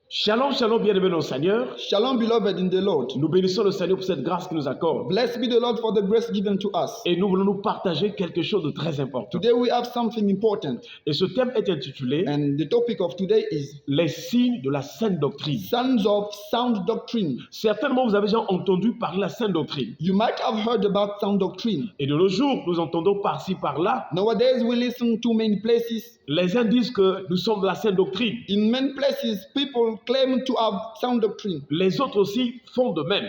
Shalom, shalom, bien-aimés dans le Seigneur. Shalom, beloved in the Lord. Nous bénissons le Seigneur pour cette grâce qu'il nous accorde. Blessed be the Lord for the grace given to us. Et nous voulons nous partager quelque chose de très important. Today we have something important. Et ce thème est intitulé And the topic of today is Les signes de la sainte doctrine. Sons of Sound Doctrine. Certainement, vous avez déjà entendu parler de la sainte doctrine. You might have heard about sound doctrine. Et de nos jours, nous entendons par-ci, par-là. Nowadays we listen to many places. Les uns disent que nous sommes de la sainte doctrine. In many places, people claim to have sound doctrine. Les autres aussi font de même.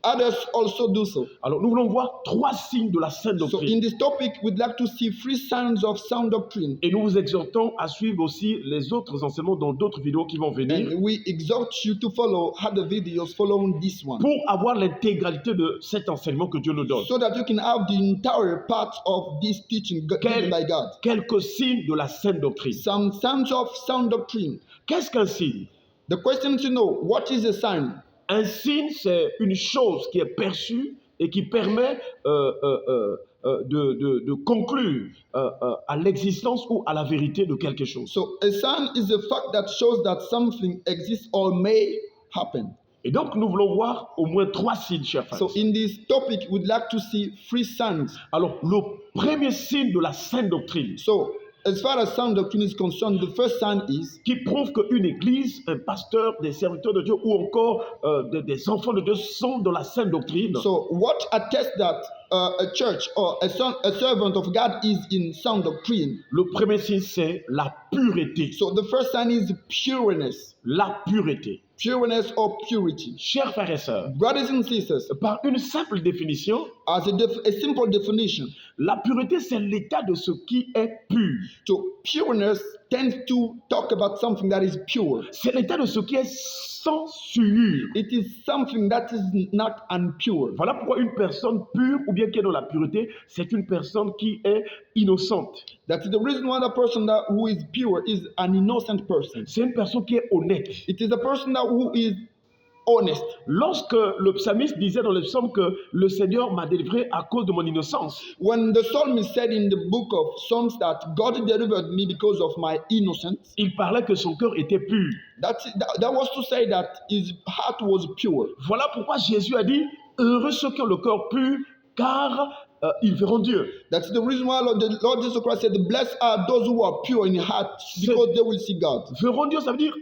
Others also do so. Alors, nous voulons voir 3 signes de la sainte So doctrine. in this topic, we'd like to see 3 signs of sound doctrine. Et nous vous exhortons à suivre aussi les autres enseignements dans d'autres vidéos qui vont venir And we exhort you to follow other videos following this one, pour avoir l'intégralité de cet enseignement que Dieu nous donne. so that you can have the entire part of this teaching given by God. Quelques signes de la sainte doctrine. Some signs of sound doctrine. Qu'est-ce qu'un signe? The question to know, what is a sign? Un signe, c'est une chose qui est perçue et qui permet de conclure à l'existence ou à la vérité de quelque chose. So a sign is a fact that shows that something exists or may happen. Et donc, nous voulons voir au moins 3 signes, chers frères. So in this topic, we'd like to see 3 signs. Alors, le premier signe de la sainte doctrine So as far as sound doctrine is concerned, the first sign is qui prouve qu'une église, un pasteur, des serviteurs de Dieu ou encore des enfants de Dieu sont dans la sainte doctrine. so what attests that a church or a servant of God is in sound doctrine. Le premier signe, c'est la pureté. So the first sign is pureness. La pureté. Pureness or purity. Chers frères et sœurs, Brothers and sisters, par une simple définition, as a simple definition, la pureté, c'est l'état de ce qui est pur. so pureness tends to talk about something that is pure. C'est l'état de ce qui est sans souillure. It is something that is not impure. Voilà pourquoi une personne pure ou bien qui est dans la pureté, c'est une personne qui est innocente. That is the reason why the person who is pure is an innocent person. C'est une personne qui est honnête. It is a person who is honest. Lorsque le psalmiste disait dans le psaume que le Seigneur m'a délivré à cause de mon innocence, When the psalmist said in the book of Psalms that God delivered me because of my innocence, il parlait que son cœur était pur. that was to say that his heart was pure. Voilà pourquoi Jésus a dit, heureux ceux qui ont le cœur pur, car ils verront Dieu. That's the reason why the Lord Jesus Christ said, blessed are those who are pure in heart, because they will see God. Verront Dieu, ça veut dire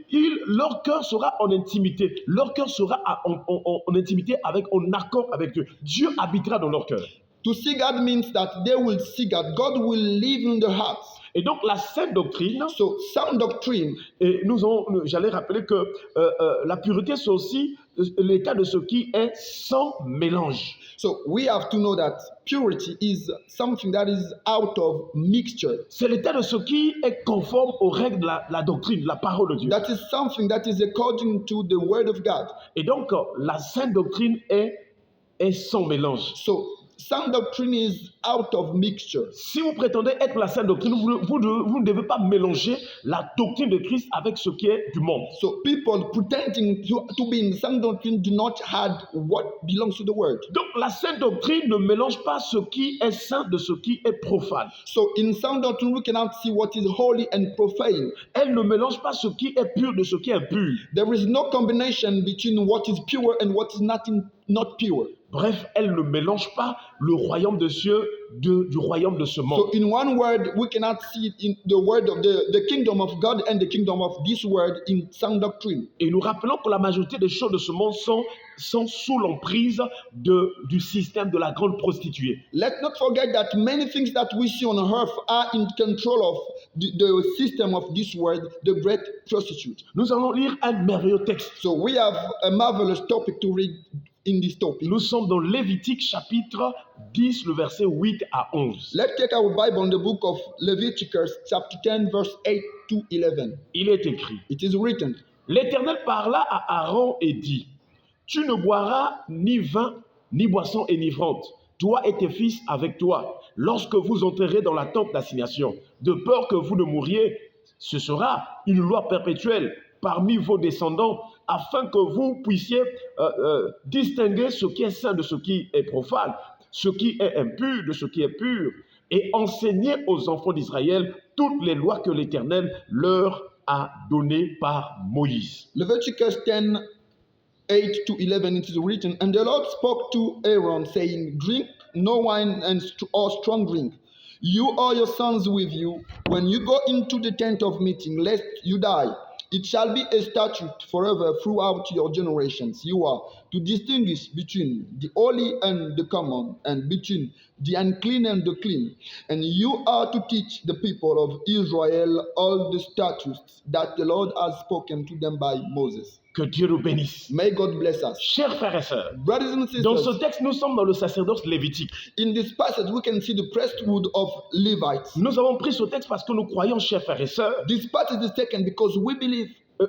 leur cœur sera en intimité. Leur cœur sera en intimité, en accord avec Dieu. Dieu habitera dans leur cœur. To see God means that they will see God. God will live in their hearts. Et donc la sainte doctrine, So sound doctrine, et j'allais rappeler que la pureté, c'est aussi l'état de ce qui est sans mélange. so we have to know that purity is something that is out of mixture. C'est l'état de ce qui est conforme aux règles de la doctrine, de la parole de Dieu. That is something that is according to the word of God. Et donc la sainte doctrine est sans mélange. So sound doctrine is out of mixture. Si vous prétendez être la sainte doctrine, vous ne devez pas mélanger la doctrine de Christ avec ce qui est du monde. So people pretending to be in sound doctrine do not add what belongs to the word. Donc la sainte doctrine ne mélange pas ce qui est saint de ce qui est profane. So in sound doctrine we cannot see what is holy and profane. Elle ne mélange pas ce qui est pur de ce qui est impur. There is no combination between what is pure and what is not pure. Bref, elle ne mélange pas le royaume de cieux du royaume de ce monde. So in one word, we cannot see it in the word of the kingdom of God and the kingdom of this word in sound doctrine. Et nous rappelons que la majorité des choses de ce monde sont sous l'emprise du système de la grande prostituée. Let's not forget that many things that we see on earth are in control of the system of this world, the great prostitute. Nous allons lire un merveilleux texte. So we have a marvelous topic to read in this topic. Nous sommes dans Lévitique chapitre 10, le verset 8 à 11. Let's take our Bible in the book of Leviticus chapter 10 verse 8 to 11. Il est écrit, It is written, l'Éternel parla à Aaron et dit, tu ne boiras ni vin, ni boisson enivrante, toi et tes fils avec toi, lorsque vous entrerez dans la tente d'assignation, de peur que vous ne mouriez. Ce sera une loi perpétuelle parmi vos descendants, afin que vous puissiez distinguer ce qui est saint de ce qui est profane, ce qui est impur de ce qui est pur, et enseigner aux enfants d'Israël toutes les lois que l'Éternel leur a donné par Moïse. Leviticus 10, 8 to 11, it is written, And the Lord spoke to Aaron, saying, Drink no wine or strong drink, you or your sons with you, when you go into the tent of meeting, lest you die. It shall be a statute forever throughout your generations. You are to distinguish between the holy and the common, and between the unclean and the clean. And you are to teach the people of Israel all the statutes that the Lord has spoken to them by Moses. Que Dieu nous bénisse. May God bless us. Chers frères et sœurs, Brothers and dans sisters, ce texte, nous sommes dans le sacerdoce lévitique. in this passage we can see the priesthood of Levites. Nous avons pris ce texte parce que nous croyons, chers frères et sœurs, This passage is taken because we believe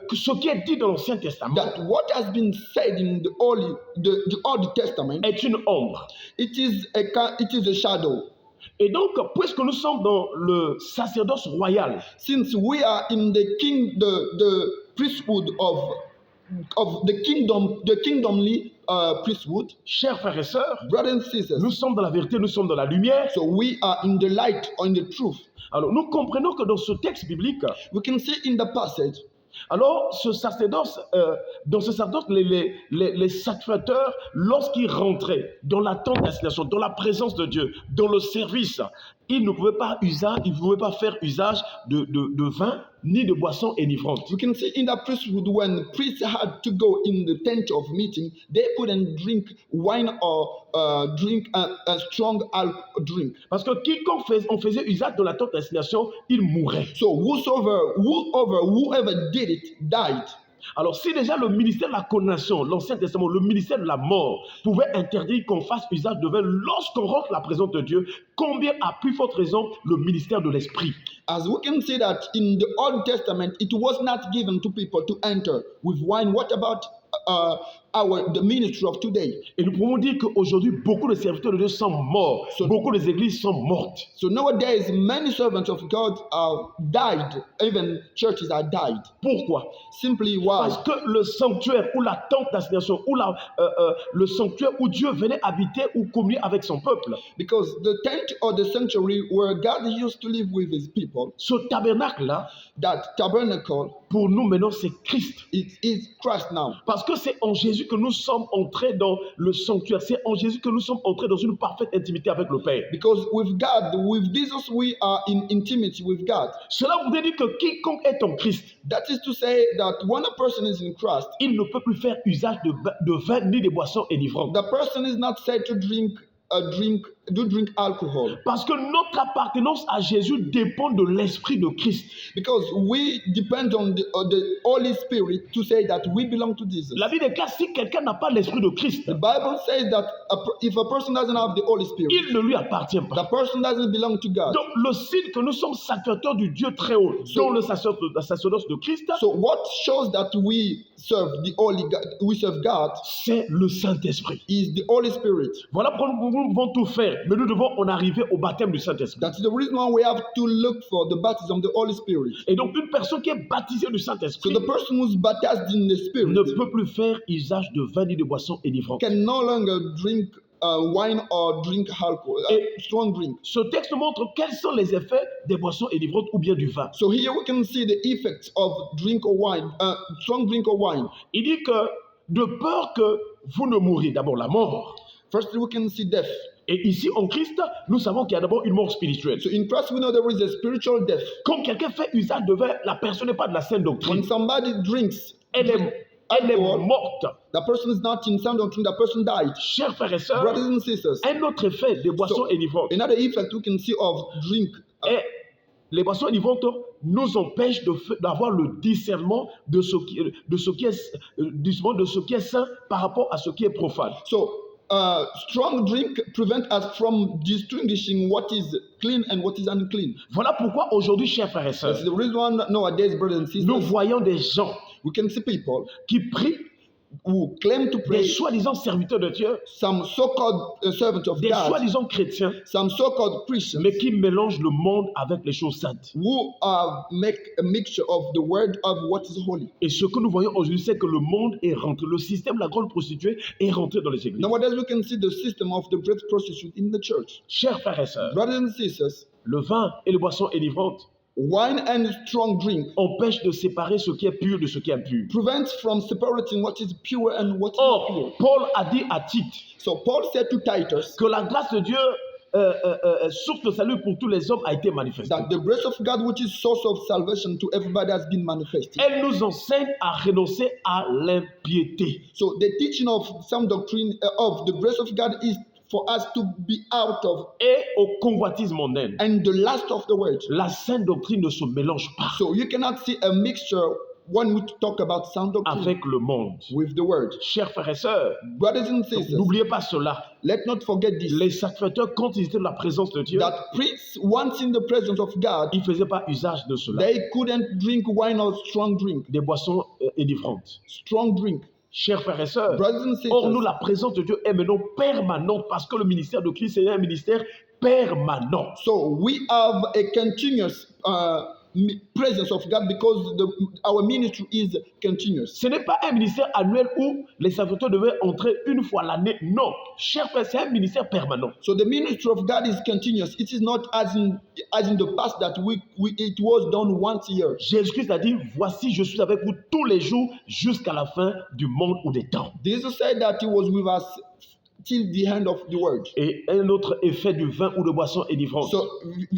que ce qui est dit dans l'Ancien Testament that what has been said in the Old Testament, est une ombre. it is a shadow. Et donc, puisque nous sommes dans le sacerdoce royal, Since we are in the priesthood of the kingdomly priesthood, chers frères et sœurs, brothers and sisters, nous sommes dans la vérité, nous sommes dans la lumière. so we are in the light or in the truth. Alors, nous comprenons que dans ce texte biblique, We can see in the passage alors, ce sacerdoce, dans ce sacerdoce, les sacrificateurs, lorsqu'ils rentraient dans la tente d'assignation, dans la présence de Dieu, dans le service, ils ne pouvaient pas faire usage de vin ni de boissons enivrantes. we can see in the priesthood when priests had to go in the tent of meeting, they couldn't drink wine or drink a strong alcohol drink. Parce que quiconque on faisait usage de la tente d'assignation, il mourait. So whoever did it died. Alors, si déjà le ministère de la condamnation, l'Ancien Testament, le ministère de la mort, pouvait interdire qu'on fasse usage de vin lorsqu'on rentre dans la présence de Dieu, combien à plus forte raison le ministère de l'Esprit? As we can see that in the Old Testament, it was not given to people to enter with wine. What about the ministry of today? Et nous pouvons dire qu'aujourd'hui, beaucoup de serviteurs de Dieu sont morts. Beaucoup des églises sont mortes. So nowadays, many servants of God are died. Even churches are died. Pourquoi? Simply why? Parce que le sanctuaire ou la tente d'assignation ou le sanctuaire où Dieu venait habiter ou communier avec son peuple, Because the tent or the sanctuary where God used to live with his people, ce tabernacle-là, that tabernacle, pour nous maintenant, c'est Christ. it is Christ now. Parce que c'est en Jésus que nous sommes entrés dans le sanctuaire. C'est en Jésus que nous sommes entrés dans une parfaite intimité avec le Père. Because with God, with Jesus, we are in intimacy with God. Cela voudrait dire que quiconque est en Christ, That is to say that when a person is in Christ, il ne peut plus faire usage de vin ni de boissons enivrantes. the person is not said to drink alcohol. Parce que notre appartenance à Jésus dépend de l'Esprit de Christ. Because we depend on the Holy Spirit to say that we belong to Jesus. La Bible déclare si quelqu'un n'a pas l'Esprit de Christ, The Bible says that if a person doesn't have the Holy Spirit, il ne lui appartient the pas. person doesn't belong to God. Donc le signe que nous sommes sacrificateurs du Dieu très haut, dans le sacerdoce de Christ, So what shows that we serve the Holy God, we serve God, c'est le Saint-Esprit. is the Holy Spirit. Voilà pourquoi nous pouvons tout faire, mais nous devons en arriver au baptême du Saint-Esprit. That's the reason why we have to look for the baptism of the Holy Spirit. Et donc une personne qui est baptisée du So Saint-Esprit the person who's baptized in the Spirit ne peut plus faire usage de vin ni de boissons enivrantes. can no longer drink wine or drink alcohol, strong drink. Ce texte montre quels sont les effets des boissons enivrantes ou bien du vin. So here we can see the effects of drink or wine, strong drink or wine. Il dit que de peur que vous ne mouriez, d'abord la mort. First, we can see death. Et ici en Christ, nous savons qu'il y a d'abord une mort spirituelle. So in Christ, we know there is a spiritual death. Quand quelqu'un fait usage de vin, la personne n'est pas de la saine doctrine. When somebody drinks, Elle est morte. the person is not in sound doctrine, the person died. Chers frères et sœurs, Brothers and sisters, un autre effet des boissons enivrantes. another effect we can see of drink. Et les boissons enivrantes nous empêchent d'avoir le discernement de ce qui est saint par rapport à ce qui est profane. So strong drink prevent us from distinguishing what is clean and what is unclean. Voilà pourquoi aujourd'hui, chers frères et sœurs, That's the reason nowadays, brothers and sisters, nous voyons des gens we can see people qui prient, who claim to des pray, soi-disant serviteurs de Dieu, some so-called servants of des God, soi-disant chrétiens, some so-called Christians, mais qui mélangent le monde avec les choses saintes. who make a mixture of the word of what is holy. Et ce que nous voyons aujourd'hui, c'est que le monde est rentré, le système de la grande prostituée est rentré dans les églises. Nowadays, we can see the system of the great prostitute in the church. Chers frères et sœurs, Brothers and sisters, le vin et les boissons enivrantes Wine and strong drink empêchent de séparer ce qui est pur de ce qui est impur. prevents from separating what is pure and what is not pure. Or, Paul a dit à Tite So Paul said to Titus que la grâce de Dieu, source de salut pour tous les hommes, a été manifestée. that the grace of God, which is source of salvation to everybody, has been manifested. Elle nous enseigne à renoncer à l'impiété. So the teaching of some doctrine of the grace of God is for us to be out of Et au convoitisme mondain. and the last of the world. La sainte doctrine ne se mélange pas So you cannot see a mixture when we talk about sound doctrine avec le monde. with the word. Chers frères et sœurs, Brothers and sisters, n'oubliez pas cela. let's not forget this. Les sacrificateurs, quand ils étaient dans la présence de Dieu, That priests, once in the presence of God, ils ne faisaient pas usage de cela. they couldn't drink wine or strong drink. Des boissons énivrantes. Strong drink. Chers frères et sœurs, Brothers and sisters, or nous, la présence de Dieu est maintenant permanente parce que le ministère de Christ est un ministère permanent. so we have a continuous presence of God because our ministry is continuous. Ce n'est pas un ministère annuel où les sacrificateurs devaient entrer une fois l'année. Non, chers frères, c'est un ministère permanent. So the ministry of God is continuous. It is not as in the past that it was done once a year. Jésus-Christ a dit, voici, je suis avec vous tous les jours jusqu'à la fin du monde ou des temps. Jesus said that he was with us till the end of the world. Et un autre effet du vin ou de boisson énivrante, So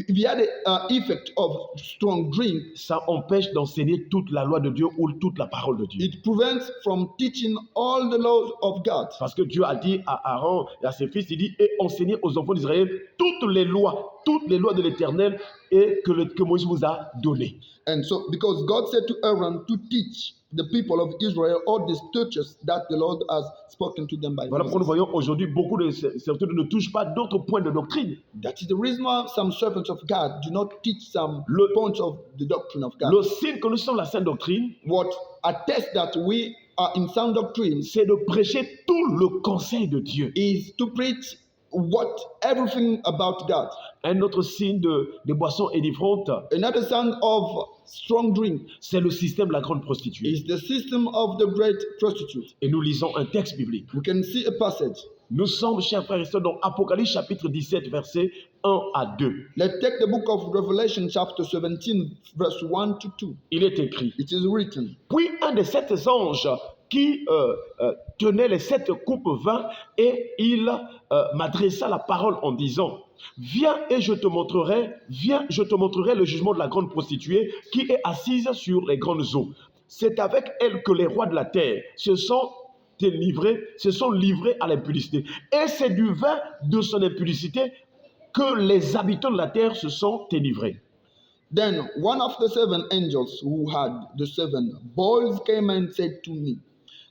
we had an effect of strong drink. ça empêche d'enseigner toute la loi de Dieu ou toute la parole de Dieu. It prevents from teaching all the laws of God. Parce que Dieu a dit à Aaron et à ses fils, il dit, et enseignez aux enfants d'Israël toutes les lois de l'Éternel et que Moïse vous a données. And so, because God said to Aaron to teach the people of Israel all the statutes that the Lord has spoken to them by Voilà pourquoi nous Moses. voyons aujourd'hui beaucoup de serviteurs ne touchent pas d'autres points de doctrine. That is the reason why some servants of God do not teach some points of the doctrine of God. Le signe que nous sommes la sainte doctrine, What attests that we are in sound doctrine c'est de prêcher tout le conseil de Dieu. is to preach everything about God. Un autre signe de boissons énivrantes, Another sign of strong drink c'est le système de la grande prostituée. is the system of the great prostitute. Et nous lisons un texte biblique. We can see a passage. Nous sommes, chers frères et sœurs, dans Apocalypse chapitre 17, versets 1 à 2. Let's take the book of Revelation chapter 17 verse 1 to 2. Il est écrit, It is written, puis un des sept anges qui tenait les sept coupes vin, et il m'adressa la parole en disant, viens, je te montrerai le jugement de la grande prostituée qui est assise sur les grandes eaux. C'est avec elle que les rois de la terre se sont livrés à l'impudicité. Et c'est du vin de son impudicité que les habitants de la terre se sont délivrés. Then one of the seven angels who had the seven bowls came and said to me,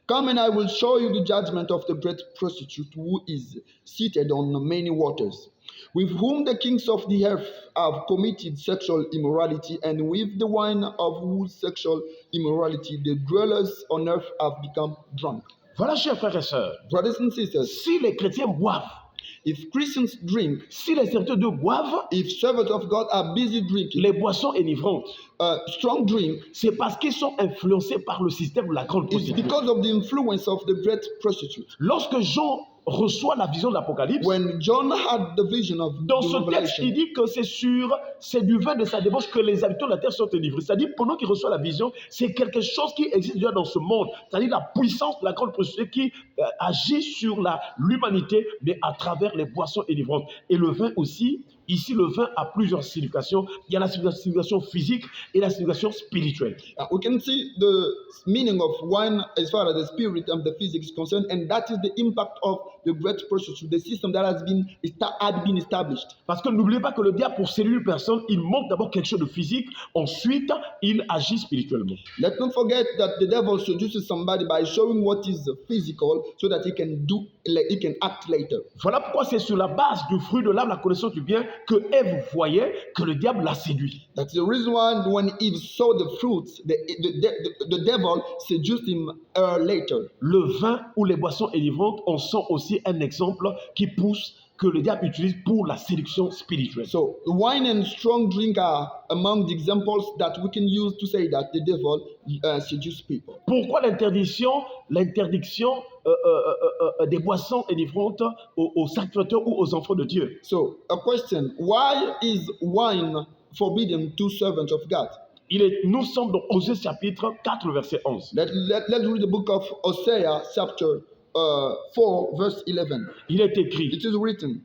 come and I will show you the judgment of the great prostitute who is seated on many waters, with whom the kings of the earth have committed sexual immorality, and with the wine of whose sexual immorality the dwellers on earth have become drunk. Voilà, chers frères et sœurs, Brothers and sisters, si les chrétiens boivent, if Christians drink, si les serviteurs de Dieu boivent if servants of God are busy drinking les boissons énivrantes, strong drink, c'est parce qu'ils sont influencés par le système de la grande it's prostituée. because of the influence of the great prostitute. Lorsque Jean reçoit la vision de l'Apocalypse, When John had the vision of dans the ce texte, Revelation, il dit que c'est du vin de sa débauche que les habitants de la terre sont délivrés. C'est-à-dire, pendant qu'il reçoit la vision, c'est quelque chose qui existe déjà dans ce monde. C'est-à-dire la puissance de la grande prostituée qui agit sur l'humanité, mais à travers les boissons énivrantes. Et le vin aussi, ici, le vin a plusieurs significations. Il y a la signification physique et la signification spirituelle. we can see the meaning of wine as far as the spirit and the physics is concerned, and that is the impact of the great prostitute, the system that had been established. Parce que n'oubliez pas que le diable, pour séduire une personne, il montre d'abord quelque chose de physique, ensuite, il agit spirituellement. Let's not forget that the devil seduces somebody by showing what is physical so that he can act later. Voilà pourquoi c'est sur la base du fruit de l'âme, la connaissance du bien, que Ève voyait que le diable l'a séduit. That's the reason why when Eve saw the fruits, the devil seduced him later. Le vin ou les boissons énivrantes en sont aussi un exemple qui pousse que le diable utilise pour la séduction spirituelle. So wine and strong drink are among the examples that we can use to say that the devil seduces people. Pourquoi l'interdiction des boissons énivrantes aux sacrificateurs ou aux enfants de Dieu? So a question, why is wine forbidden to servants of God. Nous sommes dans Osée chapitre 4, verset 11. Let's read the book of Hosea, chapter 4, verse 11. Il est écrit, It is written,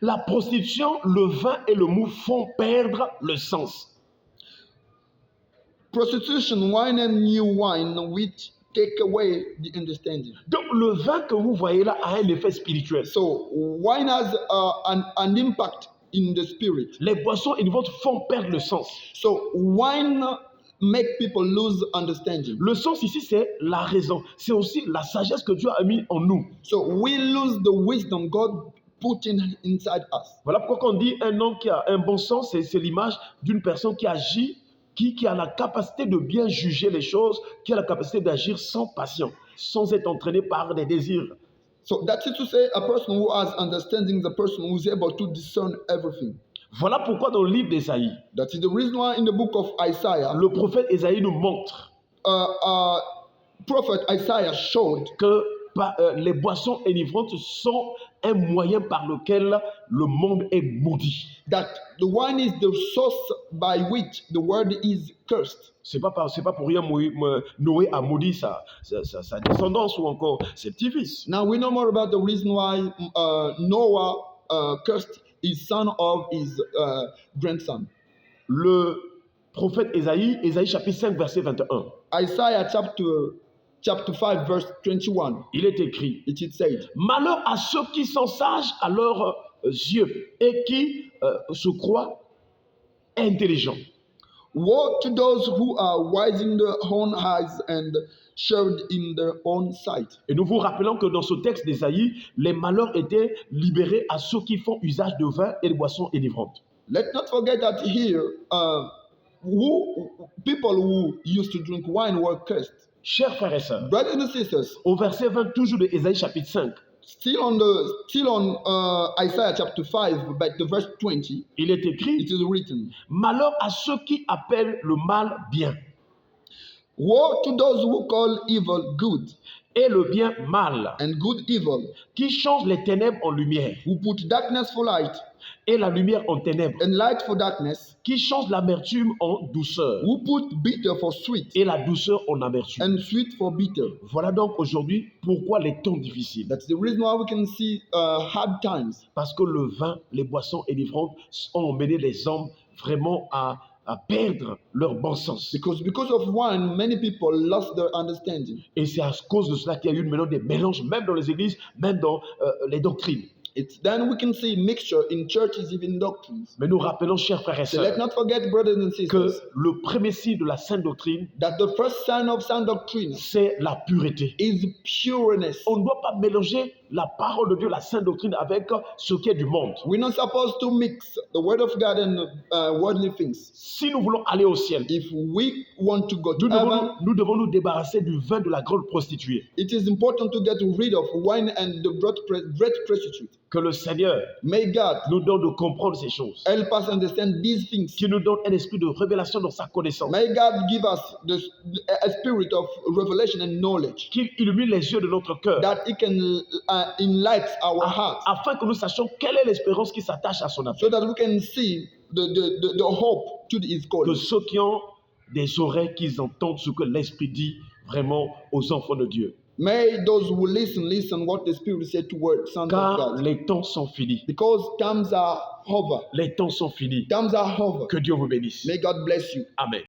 la prostitution, le vin et le mou font perdre le sens. prostitution, wine and new wine, which take away the understanding. Donc le vin que vous voyez là a un effet spirituel. So wine has an impact in the spirit. Les boissons innovantes font perdre le sens. So wine make people lose understanding. Le sens ici, c'est la raison. C'est aussi la sagesse que Dieu a mis en nous. So we lose the wisdom God put inside us. Voilà pourquoi quand on dit un homme qui a un bon sens, c'est l'image d'une personne qui agit, qui a la capacité de bien juger les choses, qui a la capacité d'agir sans passion, sans être entraîné par des désirs. So that is to say, a person who has understanding, the person who is able to discern everything. Voilà pourquoi dans le livre d'Ésaïe, That is the reason why in the book of Isaiah, le prophète Ésaïe nous montre prophet Isaiah showed que les boissons enivrantes sont un moyen par lequel le monde est maudit. that the wine is the source by which the world is cursed. C'est pas pour rien Noé a maudit sa descendance ou encore ses petits-fils. Now we know more about the reason why Noah cursed his son of his grandson. Le prophète Ésaïe chapitre 5, verset 21. Isaiah chapter 5, verse 21. Il est écrit, It is said, malheur à ceux qui sont sages à leurs yeux et qui se croient intelligents. woe to those who are wise in their own eyes and shrewd in their own sight. Et nous vous rappelons que dans ce texte d'Ésaïe, les malheurs étaient libérés à ceux qui font usage de vin et de boissons enivrantes. Let's not forget that here, people who used to drink wine were cursed. Chers frères et sœurs, Brothers and sisters, au verset 20 toujours de Ésaïe chapitre 5, still on Isaiah chapter 5, but the verse 20, il est écrit, it is written, malheur à ceux qui appellent le mal bien woe to those who call evil good et le bien mal, and good evil, qui changent les ténèbres en lumière who put darkness for light et la lumière en ténèbres, and light for darkness, qui changent l'amertume en douceur who put bitter for sweet et la douceur en amertume. and sweet for bitter. Voilà donc aujourd'hui pourquoi les temps difficiles. That's the reason why we can see hard times. Parce que le vin, les boissons enivrantes ont mené les hommes vraiment à perdre leur bon sens. Because of wine, many people lost their understanding. Et c'est à cause de cela qu'il y a eu maintenant des mélanges, même dans les églises, même dans les doctrines. Then we can see mixture in churches, even doctrines. Mais nous rappelons, chers frères et So let's sœurs, not forget, brothers and que sisters, le premier signe de la sainte doctrine, that the first sign of sound doctrine c'est la pureté. is pureness. On ne doit pas mélanger la parole de Dieu, la sainte doctrine, avec ce qui est du monde. We're not supposed to mix the word of God and worldly things. Si nous voulons aller au ciel, If we want to go to heaven, nous devons nous débarrasser du vin de la grande prostituée. it is important to get rid of wine and the great prostitute. Que le Seigneur May God nous donne de comprendre ces choses. help us understand these things. Qu'il nous donne un esprit de révélation dans sa connaissance. May God give us a spirit of revelation and knowledge, Qu'il illumine les yeux de notre cœur. that it can enlighten our hearts, Afin que nous sachions quelle est l'espérance qui s'attache à son so appel. that we can see the hope to his Que calling. ceux qui ont des oreilles, qu'ils entendent ce que l'Esprit dit vraiment aux enfants de Dieu. May those who listen what the Spirit said to word, sons of Car God. les temps sont finis. Because times are over. Les temps sont finis. Times are over. Que Dieu vous bénisse. May God bless you. Amen.